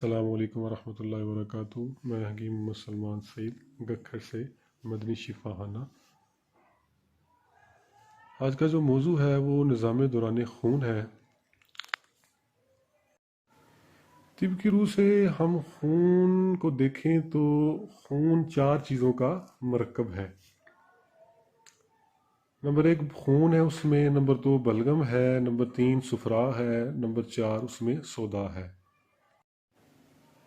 السلام علیکم ورحمۃ اللہ وبرکاتہ۔ میں حکیم مسلمان سعید گکھر سے مدنی شفا خانہ۔ آج کا جو موضوع ہے وہ نظام دوران خون ہے۔ طب کی روح سے ہم خون کو دیکھیں تو خون 4 چیزوں کا مرکب ہے۔ نمبر 1 خون ہے، اس میں نمبر 2 بلغم ہے، نمبر 3 صفرا ہے، نمبر 4 اس میں سودا ہے۔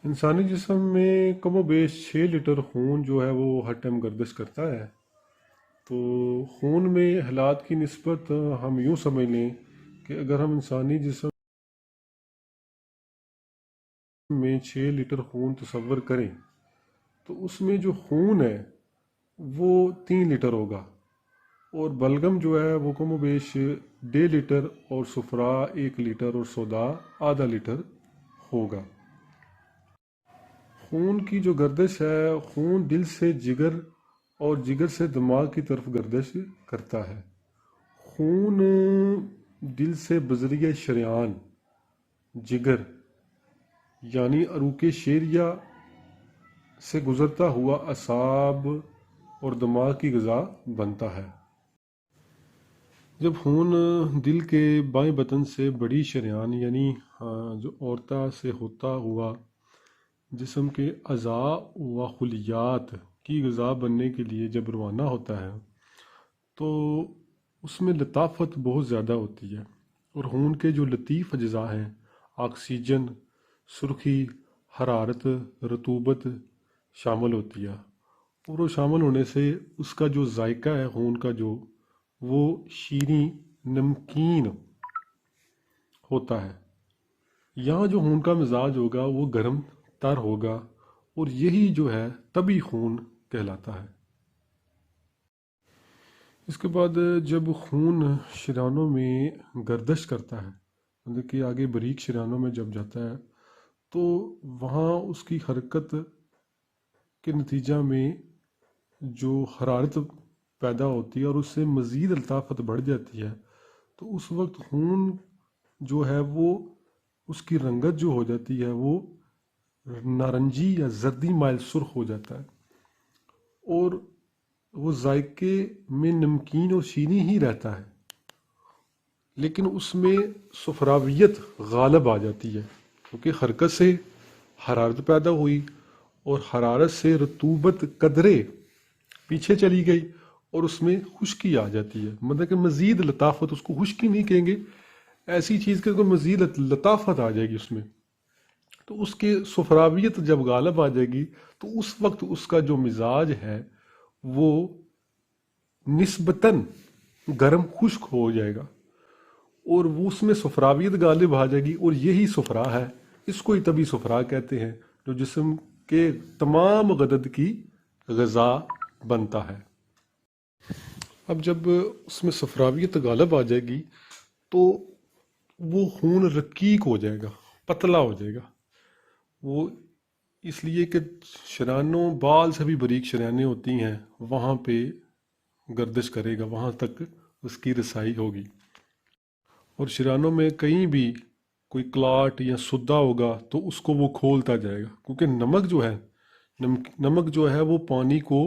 انسانی جسم میں کم و بیش 6 لیٹر خون جو ہے وہ ہر ٹائم گردش کرتا ہے۔ تو خون میں حالات کی نسبت ہم یوں سمجھ لیں کہ اگر ہم انسانی جسم میں 6 لیٹر خون تصور کریں تو اس میں جو خون ہے وہ 3 لیٹر ہوگا، اور بلغم جو ہے وہ کم و بیش 1.5 لیٹر، اور صفرا 1 لیٹر، اور سودا آدھا لیٹر ہوگا۔ خون کی جو گردش ہے، خون دل سے جگر اور جگر سے دماغ کی طرف گردش کرتا ہے۔ خون دل سے بذریعہ شریان جگر یعنی عروق شعریہ سے گزرتا ہوا اعصاب اور دماغ کی غذا بنتا ہے۔ جب خون دل کے بائیں بطن سے بڑی شریان یعنی جو اورتا سے ہوتا ہوا جسم کے اعضاء و خلیات کی غذا بننے کے لیے جب روانہ ہوتا ہے تو اس میں لطافت بہت زیادہ ہوتی ہے، اور خون کے جو لطیف اجزاء ہیں، آکسیجن، سرخی، حرارت، رطوبت شامل ہوتی ہے، اور وہ شامل ہونے سے اس کا جو ذائقہ ہے خون کا وہ شیریں نمکین ہوتا ہے۔ یہاں جو خون کا مزاج ہوگا وہ گرم تر ہوگا، اور یہی جو ہے طبی خون کہلاتا ہے۔ اس کے بعد جب خون شریانوں میں گردش کرتا ہے، مطلب کہ آگے باریک شریانوں میں جب جاتا ہے تو وہاں اس کی حرکت کے نتیجہ میں جو حرارت پیدا ہوتی ہے اور اس سے مزید لطافت بڑھ جاتی ہے، تو اس وقت خون جو ہے وہ اس کی رنگت جو ہو جاتی ہے وہ نارنجی یا زردی مائل سرخ ہو جاتا ہے، اور وہ ذائقے میں نمکین اور شیریں ہی رہتا ہے، لیکن اس میں صفراویت غالب آ جاتی ہے، کیونکہ حرکت سے حرارت پیدا ہوئی اور حرارت سے رطوبت قدرے پیچھے چلی گئی اور اس میں خشکی آ جاتی ہے۔ مطلب کہ مزید لطافت، اس کو خشکی نہیں کہیں گے، ایسی چیز کہ مزید لطافت آ جائے گی اس میں، تو اس کے صفراویت جب غالب آ جائے گی تو اس وقت اس کا جو مزاج ہے وہ نسبتاً گرم خشک ہو جائے گا، اور وہ اس میں صفراویت غالب آ جائے گی، اور یہی صفرا ہے، اس کو ہی طبی صفرا کہتے ہیں، جو جسم کے تمام غدد کی غذا بنتا ہے۔ اب جب اس میں صفراویت غالب آ جائے گی تو وہ خون رقیق ہو جائے گا، پتلا ہو جائے گا، وہ اس لیے کہ شریانوں بال سے بھی باریک شریانیں ہوتی ہیں، وہاں پہ گردش کرے گا، وہاں تک اس کی رسائی ہوگی، اور شریانوں میں کہیں بھی کوئی کلاٹ یا سدا ہوگا تو اس کو وہ کھولتا جائے گا، کیونکہ نمک جو ہے وہ پانی کو،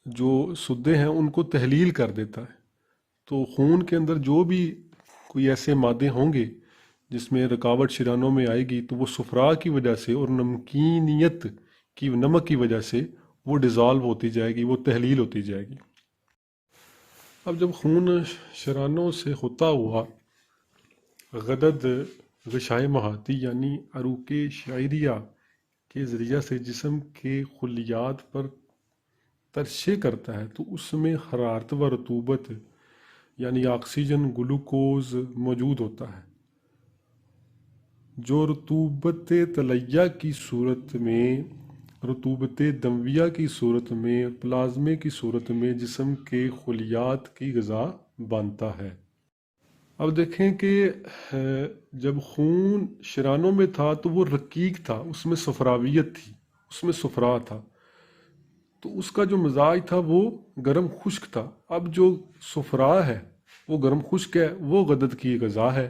جو سدے ہیں ان کو تحلیل کر دیتا ہے، تو خون کے اندر جو بھی کوئی ایسے مادے ہوں گے جس میں رکاوٹ شریانوں میں آئے گی تو وہ صفرا کی وجہ سے اور نمکینیت کی، نمک کی وجہ سے وہ ڈیزالو ہوتی جائے گی، وہ تحلیل ہوتی جائے گی۔ اب جب خون شریانوں سے ہوتا ہوا غدد غشائے محاطی یعنی عروق شعریہ کے ذریعہ سے جسم کے خلیات پر ترشح کرتا ہے تو اس میں حرارت و رطوبت یعنی آکسیجن، گلوکوز موجود ہوتا ہے، جو رطوبت طلیہ کی صورت میں، رطوبت دمویہ کی صورت میں، پلازمے کی صورت میں جسم کے خلیات کی غذا بنتا ہے۔ اب دیکھیں کہ جب خون شریانوں میں تھا تو وہ رقیق تھا، اس میں صفراویت تھی، اس میں صفرا تھا، تو اس کا جو مزاج تھا وہ گرم خشک تھا۔ اب جو صفرا ہے وہ گرم خشک ہے، وہ غدد کی غذا ہے،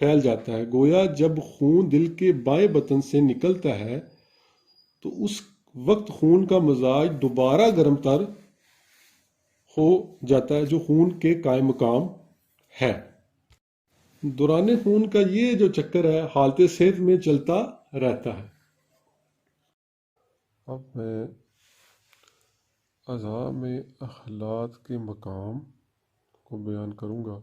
پھیل جاتا ہے۔ گویا جب خون دل کے بائیں بطن سے نکلتا ہے تو اس وقت خون کا مزاج دوبارہ گرم تر ہو جاتا ہے، جو خون کے قائم مقام ہے۔ دوران خون کا یہ جو چکر ہے حالت صحت میں چلتا رہتا ہے۔ اب میں اعضاء میں اخلاط کے مقام کو بیان کروں گا۔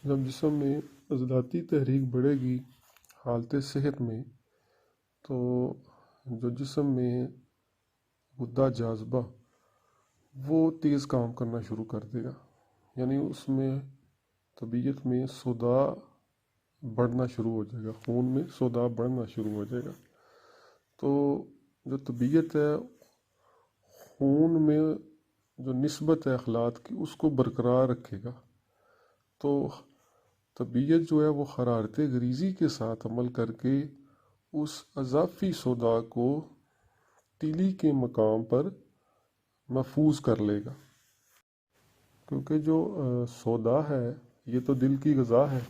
جب جسم میں عضلاتی تحریک بڑھے گی حالت صحت میں، تو جو جسم میں غدہ جاذبہ وہ تیز کام کرنا شروع کر دے گا، یعنی اس میں طبیعت میں صداع بڑھنا شروع ہو جائے گا، خون میں صداع بڑھنا شروع ہو جائے گا۔ تو جو طبیعت ہے خون میں جو نسبت ہے اخلاط کی اس کو برقرار رکھے گا۔ تو طبیعت جو ہے وہ حرارت غریزی کے ساتھ عمل کر کے اس اضافی صداع کو تیلی کے مقام پر محفوظ کر لے گا، کیونکہ جو صداع ہے یہ تو دل کی غذا ہے۔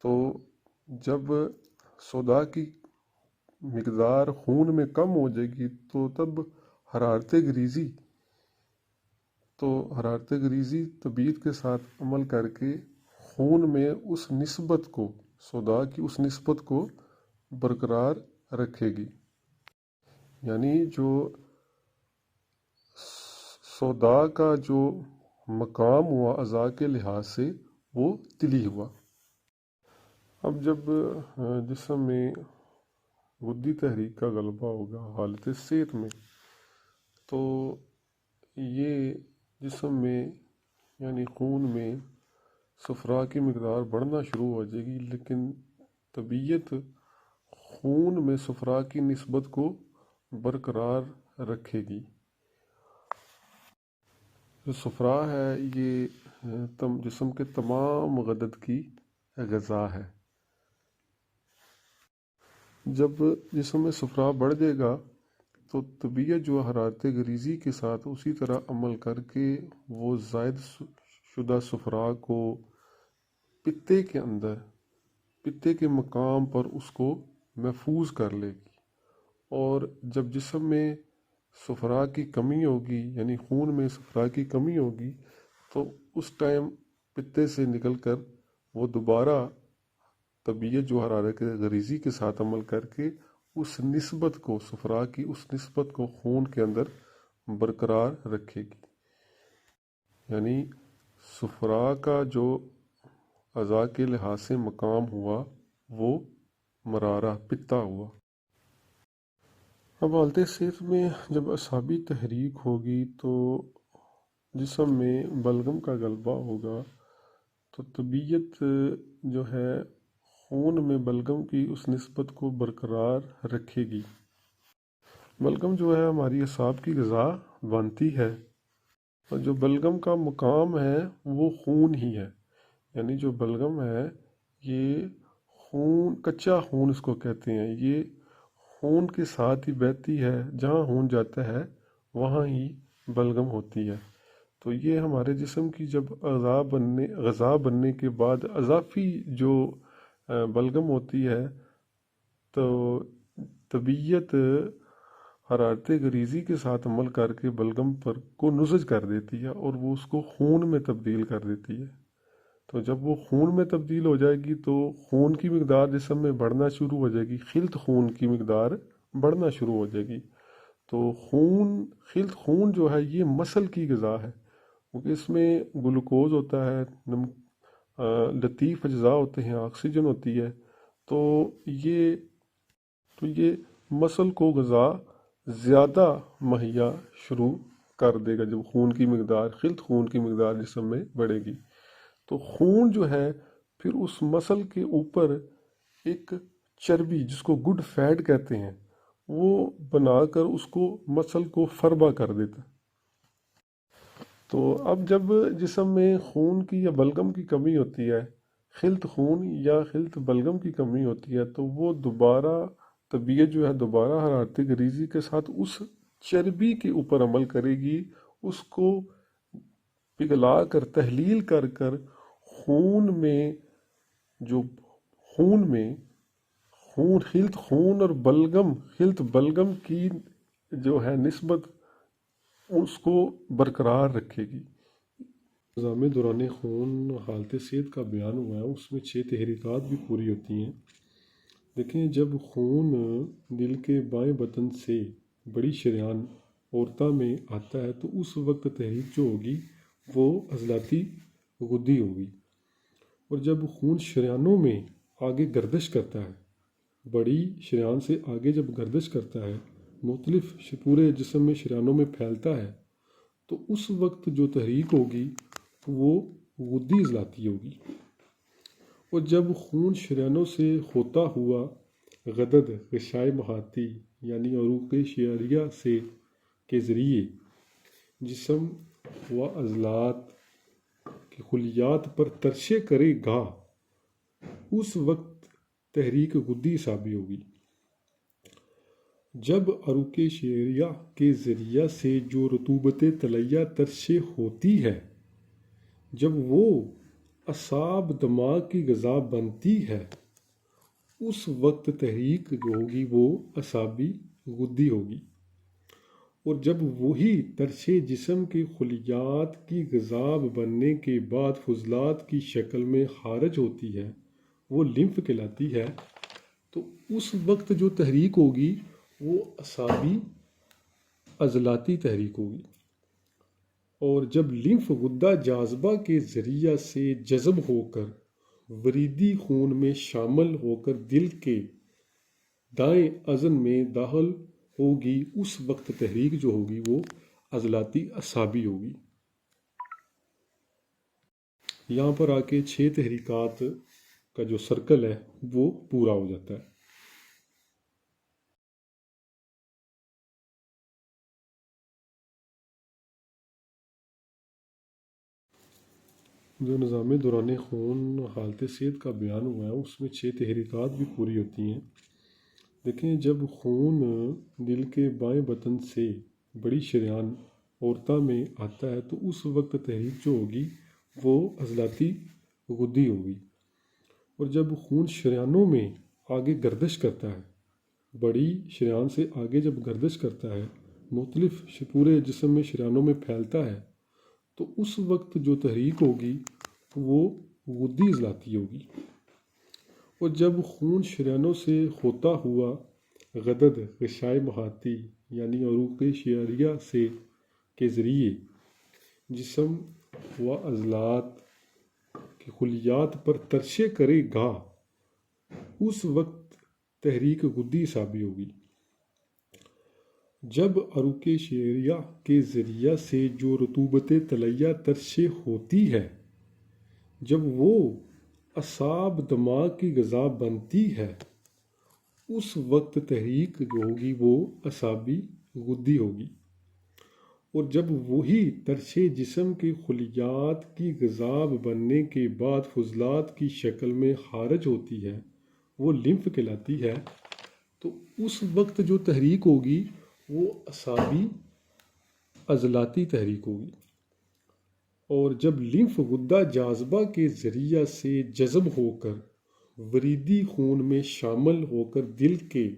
تو جب صداع کی مقدار خون میں کم ہو جائے گی تو تب حرارت غریزی طبیعت کے ساتھ عمل کر کے خون میں اس نسبت کو، صداع کی اس نسبت کو برقرار رکھے گی، یعنی جو صداع کا جو مقام ہوا اعضاء کے لحاظ سے وہ تلی ہوا۔ اب جب جسم میں غدی تحریک کا غلبہ ہوگا حالت صحت میں، تو یہ جسم میں یعنی خون میں صفرا کی مقدار بڑھنا شروع ہو جائے گی، لیکن طبیعت خون میں صفرا کی نسبت کو برقرار رکھے گی۔ جو صفرا ہے یہ جسم کے تمام غدد کی غذا ہے۔ جب جسم میں صفرا بڑھ جائے گا تو طبیعت جو حرارت غریزی کے ساتھ اسی طرح عمل کر کے وہ زائد شدہ صفرا کو پتے کے اندر، پتے کے مقام پر اس کو محفوظ کر لے گی۔ اور جب جسم میں صفرا کی کمی ہوگی، یعنی خون میں صفرا کی کمی ہوگی، تو اس ٹائم پتے سے نکل کر وہ دوبارہ طبیعت جو حرارت غریزی کے ساتھ عمل کر کے اس نسبت کو، صفرا کی اس نسبت کو خون کے اندر برقرار رکھے گی، یعنی صفرا کا جو اعضاء کے لحاظ سے مقام ہوا وہ مرارہ پتا ہوا۔ اب حالت صحت میں جب اعصابی تحریک ہوگی تو جسم میں بلغم کا غلبہ ہوگا، تو طبیعت جو ہے خون میں بلغم کی اس نسبت کو برقرار رکھے گی۔ بلغم جو ہے ہماری اعصاب کی غذا بنتی ہے، اور جو بلغم کا مقام ہے وہ خون ہی ہے، یعنی جو بلغم ہے یہ خون، کچا خون اس کو کہتے ہیں، یہ خون کے ساتھ ہی بہتی ہے، جہاں خون جاتا ہے وہاں ہی بلغم ہوتی ہے۔ تو یہ ہمارے جسم کی جب غذا بننے کے بعد اضافی جو بلغم ہوتی ہے، تو طبیعت حرارت غریزی کے ساتھ عمل کر کے بلغم پر کو نضج کر دیتی ہے اور وہ اس کو خون میں تبدیل کر دیتی ہے۔ تو جب وہ خون میں تبدیل ہو جائے گی تو خون کی مقدار جسم میں بڑھنا شروع ہو جائے گی، خلط خون کی مقدار بڑھنا شروع ہو جائے گی۔ تو خلط خون جو ہے یہ مسل کی غذا ہے، کیونکہ اس میں گلوکوز ہوتا ہے، لطیف اجزاء ہوتے ہیں، آکسیجن ہوتی ہے، تو یہ مسل کو غذا زیادہ مہیا شروع کر دے گا جب خون کی مقدار، خلط خون کی مقدار جسم میں بڑھے گی۔ تو خون جو ہے پھر اس مسل کے اوپر ایک چربی جس کو گڈ فیٹ کہتے ہیں وہ بنا کر اس کو مسل کو فربا کر دیتا ہے۔ تو اب جب جسم میں خون کی یا بلغم کی کمی ہوتی ہے، خلط خون یا خلط بلغم کی کمی ہوتی ہے، تو وہ دوبارہ طبیعت جو ہے دوبارہ حرارت غریزی کے ساتھ اس چربی کے اوپر عمل کرے گی، اس کو پگھلا کر، تحلیل کر کر خون میں جو خون میں خون خلط خون اور بلغم خلط بلغم کی جو ہے نسبت اس کو برقرار رکھے گی۔ نظام دوران خون حالت صحت کا بیان ہوا ہے، اس میں 6 تحریکات بھی پوری ہوتی ہیں۔ دیکھیں، جب خون دل کے بائیں بطن سے بڑی شریان اورتا میں آتا ہے تو اس وقت تحریک جو ہوگی وہ عضلاتی غدی ہوگی، اور جب خون شریانوں میں آگے گردش کرتا ہے، بڑی شریان سے آگے جب گردش کرتا ہے، مختلف پورے جسم میں شریانوں میں پھیلتا ہے، تو اس وقت جو تحریک ہوگی وہ غدی عضلاتی ہوگی۔ اور جب خون شریانوں سے ہوتا ہوا غدد غشائے محاطی یعنی عروق شعریہ سے کے ذریعے جسم و عضلات کی خلیات پر ترشے کرے گا، اس وقت تحریک غدی اعصابی ہوگی۔ جب عروق شعریہ کے ذریعہ سے جو رطوبت طلیہ ترشے ہوتی ہے، جب وہ اعصاب دماغ کی غذا بنتی ہے، اس وقت تحریک جو ہوگی وہ اعصابی غدی ہوگی۔ اور جب وہی ترشے جسم کے خلیات کی غذا بننے کے بعد فضلات کی شکل میں خارج ہوتی ہے، وہ لمف کہلاتی ہے، تو اس وقت جو تحریک ہوگی وہ اعصابی عضلاتی تحریک ہوگی۔ اور جب لمف غدہ جاذبہ کے ذریعہ سے جذب ہو کر وریدی خون میں شامل ہو کر دل کے دائیں اذن میں داخل ہوگی، اس وقت تحریک جو ہوگی وہ عضلاتی اعصابی ہوگی۔ یہاں پر آ کے 6 تحریکات کا جو سرکل ہے وہ پورا ہو جاتا ہے۔ جو نظام دوران خون حالت صحت کا بیان ہوا ہے، اس میں 6 تحریکات بھی پوری ہوتی ہیں۔ دیکھیں، جب خون دل کے بائیں بطن سے بڑی شریان اورتا میں آتا ہے تو اس وقت تحریک جو ہوگی وہ عضلاتی غدی ہوگی۔ اور جب خون شریانوں میں آگے گردش کرتا ہے، بڑی شریان سے آگے جب گردش کرتا ہے، مختلف پورے جسم میں شریانوں میں پھیلتا ہے، تو اس وقت جو تحریک ہوگی وہ غدی عضلاتی ہوگی۔ اور جب خون شریانوں سے ہوتا ہوا غدد غشائے محاطی یعنی عروق شعریہ سے کے ذریعے جسم و عضلات کی خلیات پر ترشے کرے گا، اس وقت تحریک غدی اعصابی ہوگی۔ جب عروق شعریہ کے ذریعہ سے جو رطوبت طلیہ ترشے ہوتی ہے، جب وہ اعصاب دماغ کی غذا بنتی ہے، اس وقت تحریک جو ہوگی وہ اعصابی غدی ہوگی۔ اور جب وہی ترشے جسم کے خلیات کی غذا بننے کے بعد فضلات کی شکل میں خارج ہوتی ہے، وہ لمف کہلاتی ہے، تو اس وقت جو تحریک ہوگی وہ اعصابی عضلاتی تحریک ہوگی۔ اور جب لمف غدہ جاذبہ کے ذریعہ سے جذب ہو کر وریدی خون میں شامل ہو کر دل کے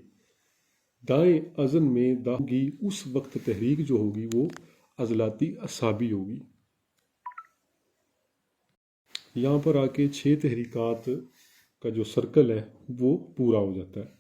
دائیں اذن میں داخل ہوگی، اس وقت تحریک جو ہوگی وہ عضلاتی اعصابی ہوگی۔ یہاں پر آ کے 6 تحریکات کا جو سرکل ہے وہ پورا ہو جاتا ہے۔